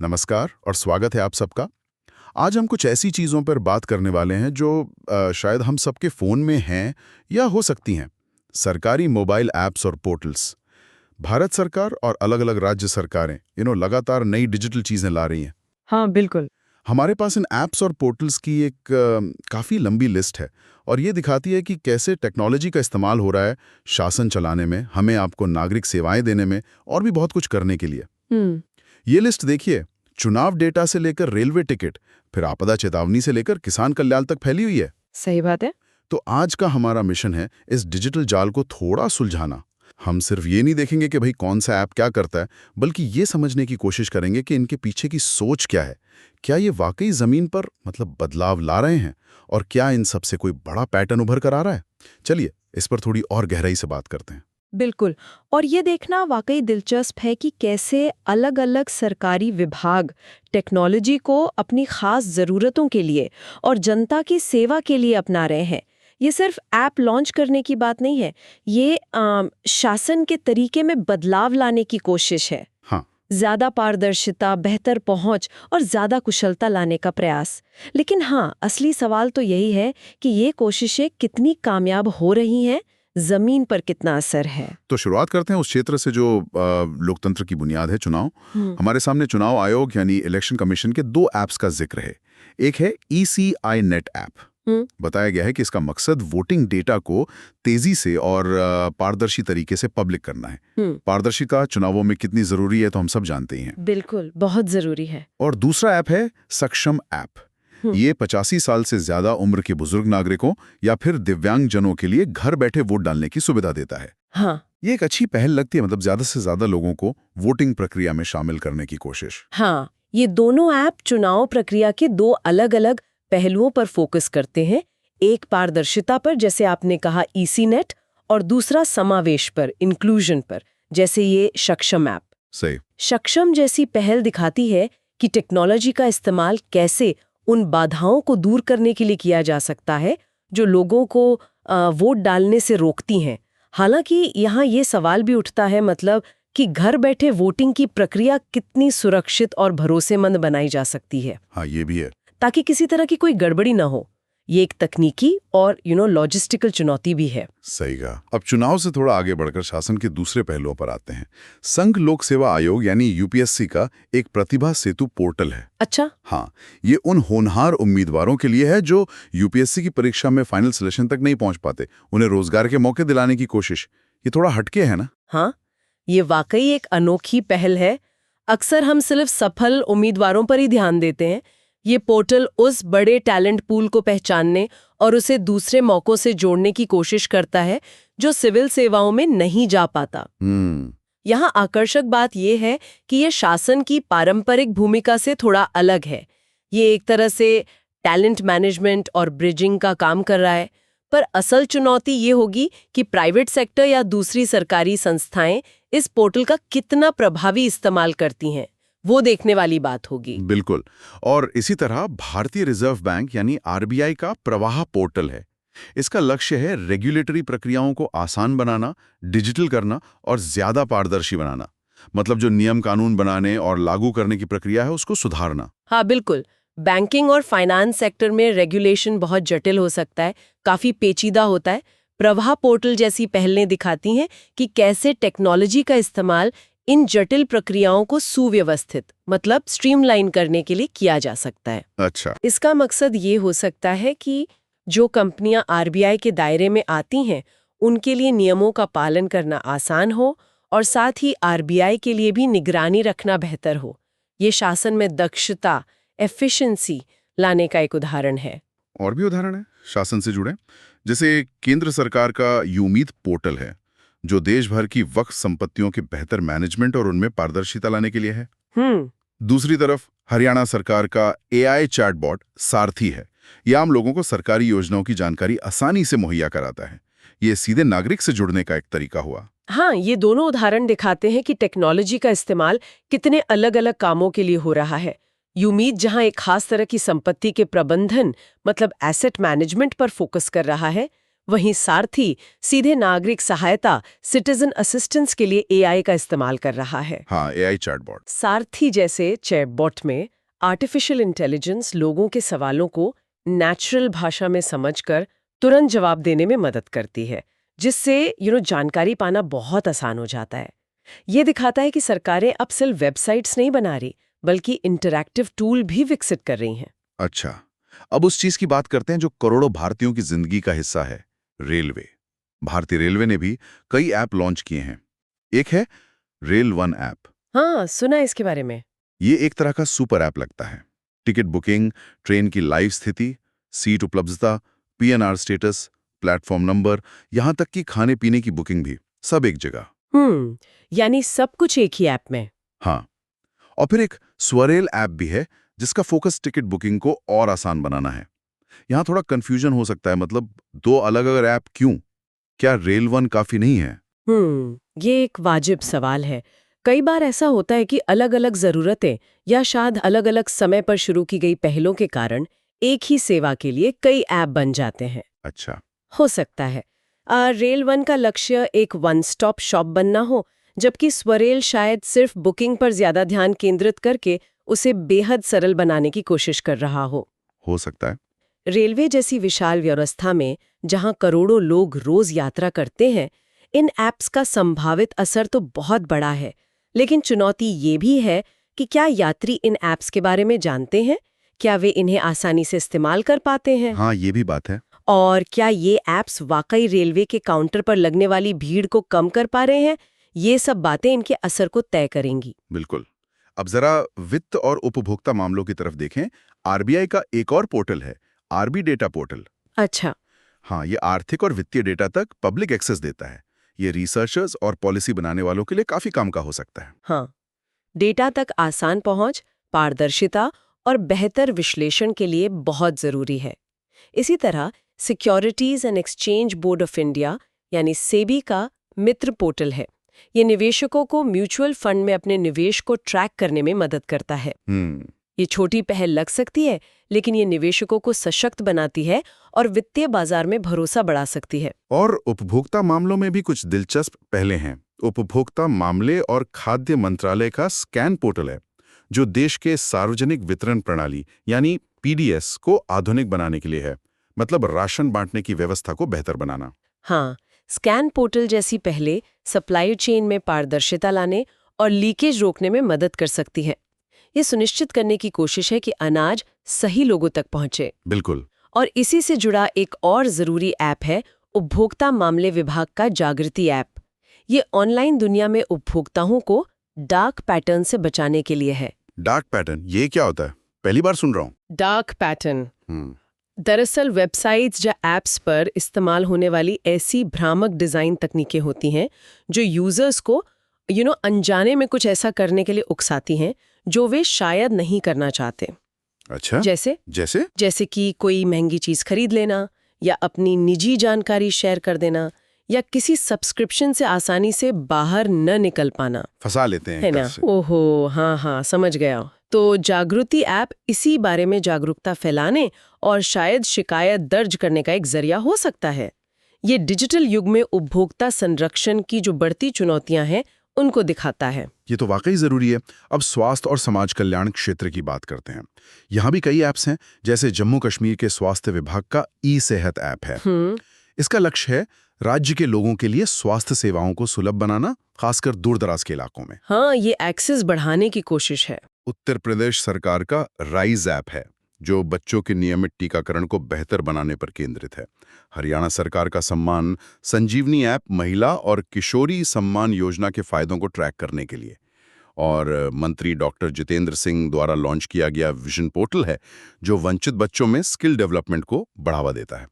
नमस्कार और स्वागत है आप सबका। आज हम कुछ ऐसी चीज़ों पर बात करने वाले हैं जो शायद हम सबके फ़ोन में हैं या हो सकती हैं। सरकारी मोबाइल ऐप्स और पोर्टल्स। भारत सरकार और अलग-अलग राज्य सरकारें लगातार नई डिजिटल चीज़ें ला रही हैं। हाँ, बिल्कुल। हमारे पास इन ऐप्स और पोर्टल्स की एक काफ़ी लंबी लिस्ट है और ये दिखाती है कि कैसे टेक्नोलॉजी का इस्तेमाल हो रहा है शासन चलाने में, हमें आपको नागरिक सेवाएं देने में और भी बहुत कुछ करने के लिए। हुँ, ये लिस्ट देखिए, चुनाव डेटा से लेकर रेलवे टिकट, फिर आपदा चेतावनी से लेकर किसान कल्याण तक फैली हुई है। सही बात है। तो आज का हमारा मिशन है इस डिजिटल जाल को थोड़ा सुलझाना। हम सिर्फ ये नहीं देखेंगे कि भाई कौन सा ऐप क्या करता है, बल्कि ये समझने की कोशिश करेंगे कि इनके पीछे की सोच क्या है। क्या ये वाकई जमीन पर बदलाव ला रहे हैं और क्या इन सबसे कोई बड़ा पैटर्न उभर कर आ रहा है? चलिए इस पर थोड़ी और गहराई से बात करते हैं। बिल्कुल। और ये देखना वाकई दिलचस्प है कि कैसे अलग-अलग सरकारी विभाग टेक्नोलॉजी को अपनी खास ज़रूरतों के लिए और जनता की सेवा के लिए अपना रहे हैं। ये सिर्फ ऐप लॉन्च करने की बात नहीं है, ये शासन के तरीके में बदलाव लाने की कोशिश है। हाँ। ज़्यादा पारदर्शिता, बेहतर पहुंच और ज़्यादा कुशलता लाने का प्रयास। लेकिन हाँ, असली सवाल तो यही है कि ये कोशिशें कितनी कामयाब हो रही हैं, जमीन पर कितना असर है। तो शुरुआत करते हैं उस क्षेत्र से जो लोकतंत्र की बुनियाद है, चुनाव। हमारे सामने चुनाव आयोग यानी इलेक्शन कमीशन के दो ऐप्स का जिक्र है। एक है ECI नेट ऐप। बताया गया है कि इसका मकसद वोटिंग डेटा को तेजी से और पारदर्शी तरीके से पब्लिक करना है। पारदर्शिता चुनावों में कितनी जरूरी है तो हम सब जानते ही हैं। बिल्कुल, बहुत जरूरी है। और दूसरा ऐप है सक्षम ऐप। ये 85 साल से ज्यादा उम्र के बुजुर्ग नागरिकों या फिर दिव्यांगजनों के लिए घर बैठे वोट डालने की सुविधा देता है। हाँ, ये एक अच्छी पहल लगती है, ज्यादा से ज्यादा लोगों को वोटिंग प्रक्रिया में शामिल करने की कोशिश। हाँ, ये दोनों ऐप चुनाव प्रक्रिया के दो अलग-अलग पहलुओं पर फोकस करते हैं। एक पारदर्शिता पर, जैसे आपने कहा EC नेट, और दूसरा समावेश पर, इंक्लूजन पर, जैसे ये सक्षम ऐप। सही। सक्षम जैसी पहल दिखाती है कि टेक्नोलॉजी का इस्तेमाल कैसे उन बाधाओं को दूर करने के लिए किया जा सकता है जो लोगों को वोट डालने से रोकती हैं। हालांकि यहाँ ये सवाल भी उठता है, कि घर बैठे वोटिंग की प्रक्रिया कितनी सुरक्षित और भरोसेमंद बनाई जा सकती है। हाँ, ये भी है। ताकि किसी तरह की कोई गड़बड़ी ना हो। ये एक तकनीकी और लॉजिस्टिकल चुनौती भी है। सही कहा। अब चुनाव से थोड़ा आगे बढ़कर शासन के दूसरे पहलुओं पर आते हैं। संघ लोक सेवा आयोग यानी UPSC का एक प्रतिभा सेतु पोर्टल है। अच्छा। हाँ, ये उन होनहार उम्मीदवारों के लिए है जो UPSC की परीक्षा में फाइनल सिलेक्शन तक नहीं पहुंच पाते। उन्हें रोजगार के मौके दिलाने की कोशिश। ये थोड़ा हटके है ना? हाँ, ये वाकई एक अनोखी पहल है। अक्सर हम सिर्फ सफल उम्मीदवारों पर ही ध्यान देते हैं। ये पोर्टल उस बड़े टैलेंट पूल को पहचानने और उसे दूसरे मौकों से जोड़ने की कोशिश करता है जो सिविल सेवाओं में नहीं जा पाता। यहाँ आकर्षक बात यह है कि ये शासन की पारंपरिक भूमिका से थोड़ा अलग है। ये एक तरह से टैलेंट मैनेजमेंट और ब्रिजिंग का काम कर रहा है। पर असल चुनौती ये होगी कि प्राइवेट सेक्टर या दूसरी सरकारी संस्थाएं इस पोर्टल का कितना प्रभावी इस्तेमाल करती हैं, वो देखने वाली बात होगी। बिल्कुल। और इसी तरह भारतीय रिजर्व बैंक यानी RBI का प्रवाह पोर्टल है। इसका लक्ष्य है रेगुलेटरी प्रक्रियाओं को आसान बनाना, डिजिटल करना और ज्यादा पारदर्शी बनाना। जो नियम कानून बनाने और लागू करने की प्रक्रिया है उसको सुधारना। हाँ, बिल्कुल। बैंकिंग और फाइनेंस सेक्टर में रेगुलेशन बहुत जटिल हो सकता है, काफी पेचीदा होता है। प्रवाह पोर्टल जैसी पहलें दिखाती हैं कि कैसे टेक्नोलॉजी का इस्तेमाल इन जटिल प्रक्रियाओं को सुव्यवस्थित स्ट्रीमलाइन करने के लिए किया जा सकता है। अच्छा। इसका मकसद ये हो सकता है कि जो कंपनियां RBI के दायरे में आती हैं उनके लिए नियमों का पालन करना आसान हो और साथ ही RBI के लिए भी निगरानी रखना बेहतर हो। ये शासन में दक्षता, एफिशिएंसी लाने का एक उदाहरण है। और भी उदाहरण है शासन से जुड़े, जैसे केंद्र सरकार का यूमीत पोर्टल है जो देश भर की वक्फ संपत्तियों के बेहतर मैनेजमेंट और उनमें पारदर्शिता लाने के लिए है। दूसरी तरफ हरियाणा सरकार का AI चैटबॉट सारथी है। यह आम लोगों को सरकारी योजनाओं की जानकारी आसानी से मुहैया कराता है। ये सीधे नागरिक से जुड़ने का एक तरीका हुआ। हाँ, ये दोनों उदाहरण दिखाते हैं कि टेक्नोलॉजी का इस्तेमाल कितने अलग-अलग कामों के लिए हो रहा है। यूमीद जहां एक खास तरह की संपत्ति के प्रबंधन एसेट मैनेजमेंट पर फोकस कर रहा है, वहीं सारथी सीधे नागरिक सहायता सिटीजन असिस्टेंस के लिए एआई का इस्तेमाल कर रहा है। हाँ, एआई चैटबॉट। सारथी जैसे चैटबॉट में आर्टिफिशियल इंटेलिजेंस लोगों के सवालों को नेचुरल भाषा में समझकर तुरंत जवाब देने में मदद करती है, जिससे जानकारी पाना बहुत आसान हो जाता है। ये दिखाता है कि सरकारें अब सिर्फ वेबसाइट्स नहीं बना रही, बल्कि इंटरैक्टिव टूल भी विकसित कर रही हैं। अच्छा, अब उस चीज की बात करते हैं जो करोड़ों भारतीयों की जिंदगी का हिस्सा है, रेलवे। भारतीय रेलवे ने भी कई ऐप लॉन्च किए हैं। एक है रेल वन ऐप। हाँ, सुना है इसके बारे में। ये एक तरह का सुपर ऐप लगता है। टिकट बुकिंग, ट्रेन की लाइव स्थिति, सीट उपलब्धता, पीएनआर स्टेटस, प्लेटफॉर्म नंबर, यहां तक कि खाने पीने की बुकिंग भी, सब एक जगह। यानी सब कुछ एक ही ऐप में। हाँ, और फिर एक स्वरेल ऐप भी है जिसका फोकस टिकट बुकिंग को और आसान बनाना है। यहाँ थोड़ा कंफ्यूजन हो सकता है, मतलब दो अलग अलग ऐप क्यों? क्या रेल वन काफी नहीं है? ये एक वाजिब सवाल है। कई बार ऐसा होता है कि अलग-अलग जरूरतें या शायद अलग-अलग समय पर शुरू की गई पहलों के कारण एक ही सेवा के लिए कई ऐप बन जाते हैं। अच्छा। हो सकता है रेल वन का लक्ष्य एक वन स्टॉप शॉप बनना हो, जबकि स्वरेल शायद सिर्फ बुकिंग पर ज्यादा ध्यान केंद्रित करके उसे बेहद सरल बनाने की कोशिश कर रहा हो सकता है। रेलवे जैसी विशाल व्यवस्था में जहां करोड़ों लोग रोज यात्रा करते हैं, इन ऐप्स का संभावित असर तो बहुत बड़ा है, लेकिन चुनौती ये भी है कि क्या यात्री इन ऐप्स के बारे में जानते हैं? क्या वे इन्हें आसानी से इस्तेमाल कर पाते हैं? हाँ, ये भी बात है। और क्या ये ऐप्स वाकई रेलवे के काउंटर पर लगने वाली भीड़ को कम कर पा रहे हैं? ये सब बातें इनके असर को तय करेंगी। बिल्कुल। अब जरा वित्त और उपभोक्ता मामलों की तरफ देखें। आरबीआई का एक और पोर्टल है, आरबी डेटा पोर्टल। अच्छा। हाँ, ये आर्थिक और वित्तीय डेटा तक पब्लिक एक्सेस देता है। ये रिसर्चर्स और पॉलिसी बनाने वालों के लिए काफी काम का हो सकता है। हाँ, डेटा तक आसान पहुंच, पारदर्शिता और बेहतर विश्लेषण के लिए बहुत जरूरी है। इसी तरह securities and exchange board of India यानी सेबी का मित्र पोर्टल है। ये निवेशकों को म्यूचुअल फंड में अपने निवेश को ट्रैक करने में मदद करता है। ये छोटी पहल लग सकती है, लेकिन ये निवेशकों को सशक्त बनाती है और वित्तीय बाजार में भरोसा बढ़ा सकती है। और उपभोक्ता मामलों में भी कुछ दिलचस्प पहलें हैं। उपभोक्ता मामले और खाद्य मंत्रालय का स्कैन पोर्टल है, जो देश के सार्वजनिक वितरण प्रणाली यानी पीडीएस को आधुनिक बनाने के लिए है। मतलब राशन बांटने की व्यवस्था को बेहतर बनाना। हाँ, स्कैन पोर्टल जैसी पहले सप्लाई चेन में पारदर्शिता लाने और लीकेज रोकने में मदद कर सकती है। ये सुनिश्चित करने की कोशिश है कि अनाज सही लोगों तक पहुंचे। बिल्कुल। और इसी से जुड़ा एक और जरूरी ऐप है उपभोक्ता मामले विभाग का जागृति ऐप। ये ऑनलाइन दुनिया में उपभोक्ताओं को डार्क पैटर्न से बचाने के लिए है। डार्क पैटर्न, ये क्या होता है? पहली बार सुन रहा हूँ। डार्क पैटर्न दरअसल वेबसाइट्स या ऐप्स पर इस्तेमाल होने वाली ऐसी भ्रामक डिजाइन तकनीकें होती हैं जो यूजर्स को अनजाने में कुछ ऐसा करने के लिए उकसाती हैं जो वे शायद नहीं करना चाहते। अच्छा, जैसे कि कोई महंगी चीज खरीद लेना या अपनी निजी जानकारी शेयर कर देना या किसी सब्सक्रिप्शन से आसानी से बाहर न निकल पाना। फंसा लेते हैं, है ना? ओहो, हाँ, समझ गया। तो जागृति ऐप इसी बारे में जागरूकता फैलाने और शायद शिकायत दर्ज करने का एक जरिया हो सकता है। ये डिजिटल युग में उपभोक्ता संरक्षण की जो बढ़ती चुनौतियां हैं उनको दिखाता है। ये तो वाकई जरूरी है। अब स्वास्थ्य और समाज कल्याण क्षेत्र की बात करते हैं। यहाँ भी कई ऐप्स हैं, जैसे जम्मू कश्मीर के स्वास्थ्य विभाग का ई-सेहत ऐप है। इसका लक्ष्य है राज्य के लोगों के लिए स्वास्थ्य सेवाओं को सुलभ बनाना, खासकर दूर-दराज के इलाकों में। हाँ, ये एक्सेस बढ़ाने की कोशिश है। उत्तर प्रदेश सरकार का राइज ऐप है, जो बच्चों के नियमित टीकाकरण को बेहतर बनाने पर केंद्रित है। हरियाणा सरकार का सम्मान संजीवनी ऐप महिला और किशोरी सम्मान योजना के फायदों को ट्रैक करने के लिए। और मंत्री डॉक्टर जितेंद्र सिंह द्वारा लॉन्च किया गया विजन पोर्टल है, जो वंचित बच्चों में स्किल डेवलपमेंट को बढ़ावा देता है।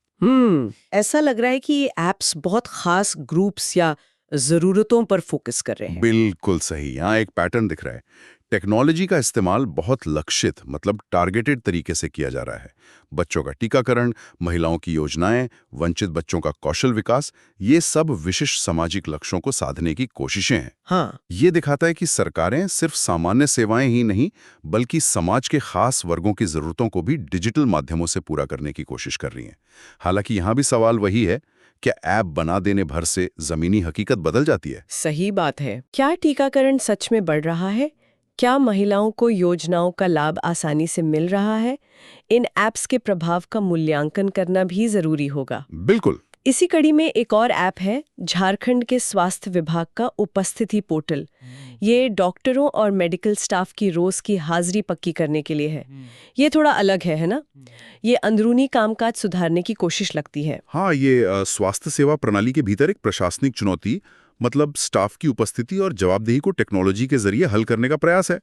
ऐसा लग रहा है कि ये ऐप्स बहुत खास ग्रुप्स या जरूरतों पर फोकस कर रहे हैं। बिल्कुल सही। यहाँ एक पैटर्न दिख रहा है। टेक्नोलॉजी का इस्तेमाल बहुत लक्षित, मतलब टारगेटेड तरीके से किया जा रहा है। बच्चों का टीकाकरण, महिलाओं की योजनाएं, वंचित बच्चों का कौशल विकास, ये सब विशिष्ट सामाजिक लक्ष्यों को साधने की कोशिशें हैं। हाँ, ये दिखाता है कि सरकारें सिर्फ सामान्य सेवाएं ही नहीं, बल्कि समाज के खास वर्गों की जरूरतों को भी डिजिटल माध्यमों से पूरा करने की कोशिश कर रही हैं। हालांकि यहाँ भी सवाल वही है क्या ऐप बना देने भर से जमीनी हकीकत बदल जाती है? सही बात है। क्या टीकाकरण सच में बढ़ रहा है? क्या महिलाओं को योजनाओं का लाभ आसानी से मिल रहा है? इन ऐप्स के प्रभाव का मूल्यांकन करना भी जरूरी होगा। बिल्कुल। इसी कड़ी में एक और ऐप है झारखंड के स्वास्थ्य विभाग का उपस्थिति पोर्टल। ये डॉक्टरों और मेडिकल स्टाफ की रोज की हाजिरी पक्की करने के लिए है। ये थोड़ा अलग है ना? ये अंदरूनी कामकाज सुधारने की कोशिश लगती है। हाँ, ये स्वास्थ्य सेवा प्रणाली के भीतर एक प्रशासनिक चुनौती, मतलब स्टाफ की उपस्थिति और जवाबदेही को टेक्नोलॉजी के जरिए हल करने का प्रयास है।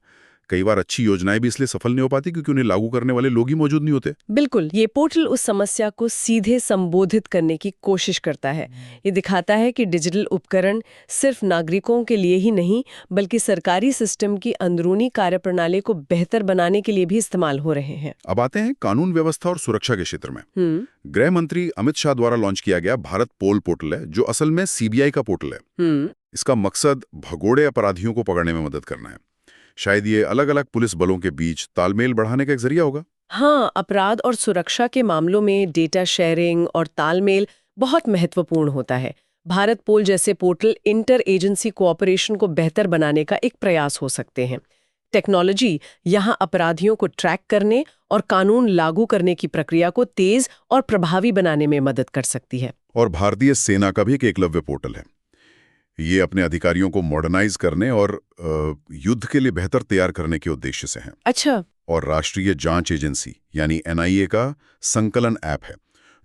कई बार अच्छी योजनाएं भी इसलिए सफल नहीं हो पाती क्योंकि उन्हें लागू करने वाले लोग ही मौजूद नहीं होते। बिल्कुल, ये पोर्टल उस समस्या को सीधे संबोधित करने की कोशिश करता है। ये दिखाता है कि डिजिटल उपकरण सिर्फ नागरिकों के लिए ही नहीं, बल्कि सरकारी सिस्टम की अंदरूनी कार्यप्रणाली को बेहतर बनाने के लिए भी इस्तेमाल हो रहे हैं। अब आते हैं कानून व्यवस्था और सुरक्षा के क्षेत्र में। गृह मंत्री अमित शाह द्वारा लॉन्च किया गया भारत पोल पोर्टल है, जो असल में सीबीआई का पोर्टल है। इसका मकसद भगोड़े अपराधियों को पकड़ने में मदद करना है। शायद ये अलग अलग पुलिस बलों के बीच तालमेल बढ़ाने का एक जरिया होगा। हाँ, अपराध और सुरक्षा के मामलों में डेटा शेयरिंग और तालमेल बहुत महत्वपूर्ण होता है। भारत पोल जैसे पोर्टल इंटर एजेंसी कोऑपरेशन को बेहतर बनाने का एक प्रयास हो सकते हैं। टेक्नोलॉजी यहाँ अपराधियों को ट्रैक करने और कानून लागू करने की प्रक्रिया को तेज और प्रभावी बनाने में मदद कर सकती है। और भारतीय सेना का भी एक एकलव्य पोर्टल है। ये अपने अधिकारियों को मॉडर्नाइज करने और युद्ध के लिए बेहतर तैयार करने के उद्देश्य से है। अच्छा। और राष्ट्रीय जांच एजेंसी यानी एनआईए का संकलन ऐप है,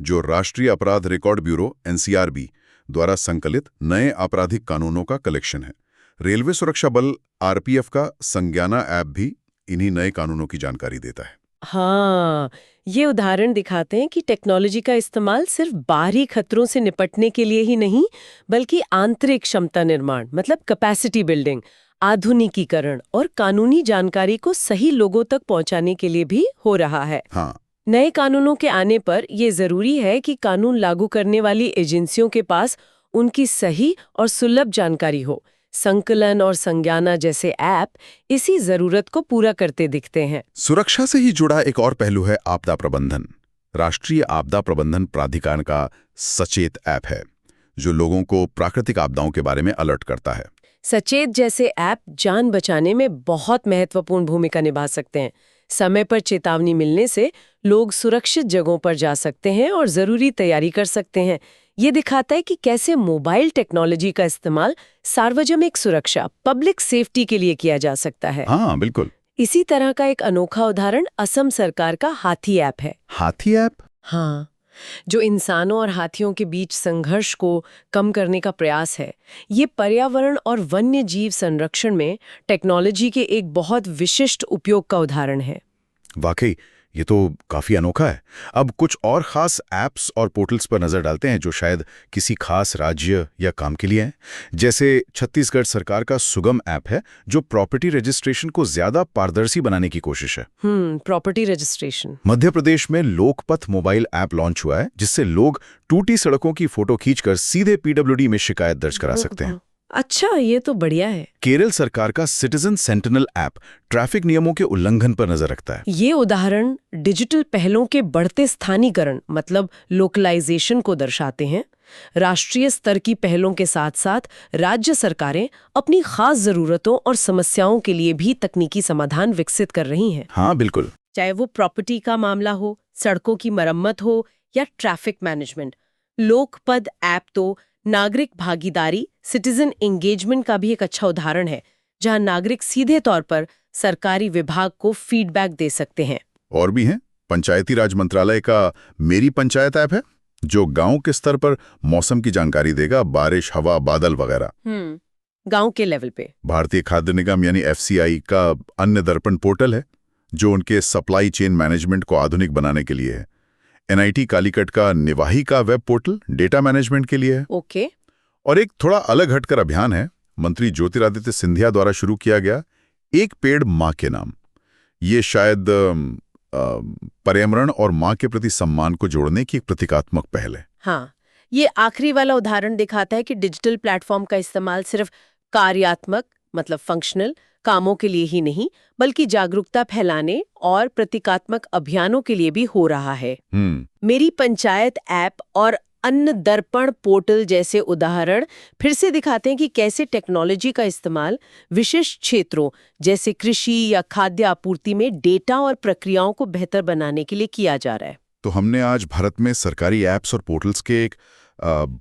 जो राष्ट्रीय अपराध रिकॉर्ड ब्यूरो एनसीआरबी द्वारा संकलित नए आपराधिक कानूनों का कलेक्शन है। रेलवे सुरक्षा बल आरपीएफ का संज्ञाना ऐप भी इन्हीं नए कानूनों की जानकारी देता है। हाँ, ये उदाहरण दिखाते हैं कि टेक्नोलॉजी का इस्तेमाल सिर्फ बाहरी खतरों से निपटने के लिए ही नहीं, बल्कि आंतरिक क्षमता निर्माण, मतलब कैपेसिटी बिल्डिंग, आधुनिकीकरण और कानूनी जानकारी को सही लोगों तक पहुंचाने के लिए भी हो रहा है। हाँ। नए कानूनों के आने पर यह जरूरी है कि कानून लागू करने वाली एजेंसियों के पास उनकी सही और सुलभ जानकारी हो। संकलन और संज्ञाना जैसे ऐप इसी जरूरत को पूरा करते दिखते हैं। सुरक्षा से ही जुड़ा एक और पहलू है आपदा प्रबंधन। राष्ट्रीय आपदा प्रबंधन प्राधिकरण का सचेत ऐप है, जो लोगों को प्राकृतिक आपदाओं के बारे में अलर्ट करता है। सचेत जैसे ऐप जान बचाने में बहुत महत्वपूर्ण भूमिका निभा सकते हैं। समय पर चेतावनी मिलने से लोग सुरक्षित जगहों पर जा सकते हैं और जरूरी तैयारी कर सकते हैं। ये दिखाता है कि कैसे मोबाइल टेक्नोलॉजी का इस्तेमाल सार्वजनिक सुरक्षा, पब्लिक सेफ्टी के लिए किया जा सकता है। हाँ, बिल्कुल। इसी तरह का एक अनोखा उदाहरण असम सरकार का हाथी ऐप है। हाथी ऐप? हाँ, जो इंसानों और हाथियों के बीच संघर्ष को कम करने का प्रयास है। ये पर्यावरण और वन्य जीव संरक्षण में टेक्नोलॉजी के एक बहुत विशिष्ट उपयोग का उदाहरण है। वाकई ये तो काफी अनोखा है। अब कुछ और खास ऐप्स और पोर्टल्स पर नजर डालते हैं जो शायद किसी खास राज्य या काम के लिए हैं। जैसे छत्तीसगढ़ सरकार का सुगम ऐप है, जो प्रॉपर्टी रजिस्ट्रेशन को ज्यादा पारदर्शी बनाने की कोशिश है। Property registration. मध्य प्रदेश में लोकपथ मोबाइल ऐप लॉन्च हुआ है, जिससे लोग टूटी सड़कों की फोटो खींचकर सीधे पीडब्ल्यूडी में शिकायत दर्ज करा सकते हैं। अच्छा, ये तो बढ़िया है। केरल सरकार का सिटीजन सेंटिनल ऐप ट्रैफिक नियमों के उल्लंघन पर नजर रखता है। ये उदाहरण डिजिटल पहलों के बढ़ते स्थानीकरण, मतलब लोकलाइजेशन को दर्शाते हैं। राष्ट्रीय स्तर की पहलों के साथ साथ राज्य सरकारें अपनी खास जरूरतों और समस्याओं के लिए भी तकनीकी समाधान विकसित कर रही हैं। हाँ, बिल्कुल। चाहे वो प्रॉपर्टी का मामला हो, सड़कों की मरम्मत हो या ट्रैफिक मैनेजमेंट। लोकपद ऐप तो नागरिक भागीदारी, सिटीजन एंगेजमेंट का भी एक अच्छा उदाहरण है, जहां नागरिक सीधे तौर पर सरकारी विभाग को फीडबैक दे सकते हैं। और भी हैं। पंचायती राज मंत्रालय का मेरी पंचायत ऐप है, जो गांव के स्तर पर मौसम की जानकारी देगा, बारिश, हवा, बादल वगैरह। गांव के लेवल पे। भारतीय खाद्य निगम यानी एफसीआई का अन्न दर्पण पोर्टल है, जो उनके सप्लाई चेन मैनेजमेंट को आधुनिक बनाने के लिए है। एनआईटी कालीकट का निवाही का वेब पोर्टल डेटा मैनेजमेंट के लिए है। ओके। और एक थोड़ा अलग हटकर अभियान है, मंत्री ज्योतिरादित्य सिंधिया द्वारा शुरू किया गया एक पेड़ मां के नाम। ये शायद पर्यावरण और मां के प्रति सम्मान को जोड़ने की एक प्रतीकात्मक पहल है। हाँ, ये आखिरी वाला उदाहरण दिखाता है कि डिजिटल प्लेटफॉर्म का इस्तेमाल सिर्फ कार्यात्मक, मतलब फंक्शनल कामों के लिए ही नहीं, बल्कि जागरूकता फैलाने और प्रतीकात्मक अभियानों के लिए भी हो रहा है। मेरी पंचायत ऐप और अन्न दर्पण पोर्टल जैसे उदाहरण फिर से दिखाते हैं कि कैसे टेक्नोलॉजी का इस्तेमाल विशिष्ट क्षेत्रों जैसे कृषि या खाद्य आपूर्ति में डेटा और प्रक्रियाओं को बेहतर बनाने के लिए किया जा रहा है। तो हमने आज भारत में सरकारी ऐप्स और पोर्टल्स के एक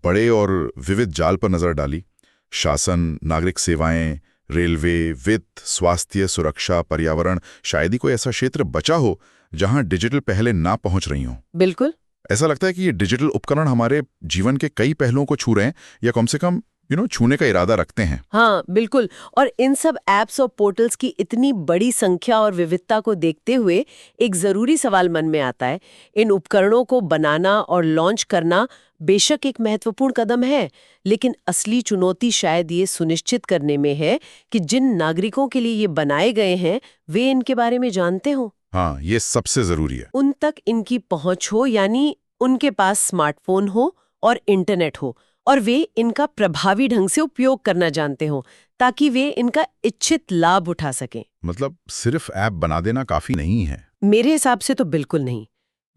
बड़े और विविध जाल पर नजर डाली। शासन, नागरिक सेवाएं, रेलवे, वित्त, स्वास्थ्य, सुरक्षा, पर्यावरण, शायद ही कोई ऐसा क्षेत्र बचा हो जहां डिजिटल पहले ना पहुंच रही हों। बिल्कुल। ऐसा लगता है कि ये डिजिटल उपकरण हमारे जीवन के कई पहलुओं को छू रहे हैं या कम से कम छूने का इरादा रखते हैं। हाँ, बिल्कुल। और इन सब ऐप्स और पोर्टल्स की इतनी बड़ी संख्या और विविधता को देखते हुए एक जरूरी सवाल मन में आता है। इन उपकरणों को बनाना और लॉन्च करना बेशक एक महत्वपूर्ण कदम है, लेकिन असली चुनौती शायद ये सुनिश्चित करने में है कि जिन नागरिकों के लिए ये बनाए गए हैं वे इनके बारे में जानते हों। हाँ, ये सबसे जरूरी है। उन तक इनकी पहुंच हो, यानी उनके पास स्मार्टफोन हो और इंटरनेट हो, और वे इनका प्रभावी ढंग से उपयोग करना जानते हो ताकि वे इनका इच्छित लाभ उठा सकें। मतलब सिर्फ ऐप बना देना काफी नहीं है? मेरे हिसाब से तो बिल्कुल नहीं।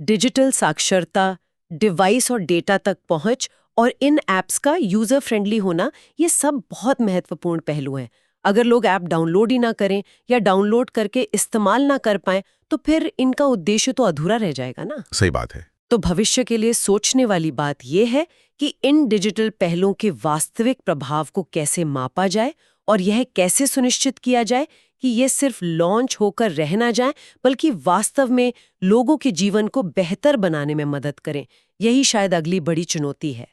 डिजिटल साक्षरता, डिवाइस और डेटा तक पहुंच और इन ऐप्स का यूजर फ्रेंडली होना, ये सब बहुत महत्वपूर्ण पहलू हैं। अगर लोग ऐप डाउनलोड ही ना करें या डाउनलोड करके इस्तेमाल ना कर पाएं तो फिर इनका उद्देश्य तो अधूरा रह जाएगा ना। सही बात है। तो भविष्य के लिए सोचने वाली बात यह है कि इन डिजिटल पहलों के वास्तविक प्रभाव को कैसे मापा जाए और यह कैसे सुनिश्चित किया जाए कि ये सिर्फ लॉन्च होकर रह ना जाए बल्कि वास्तव में लोगों के जीवन को बेहतर बनाने में मदद करें। यही शायद अगली बड़ी चुनौती है।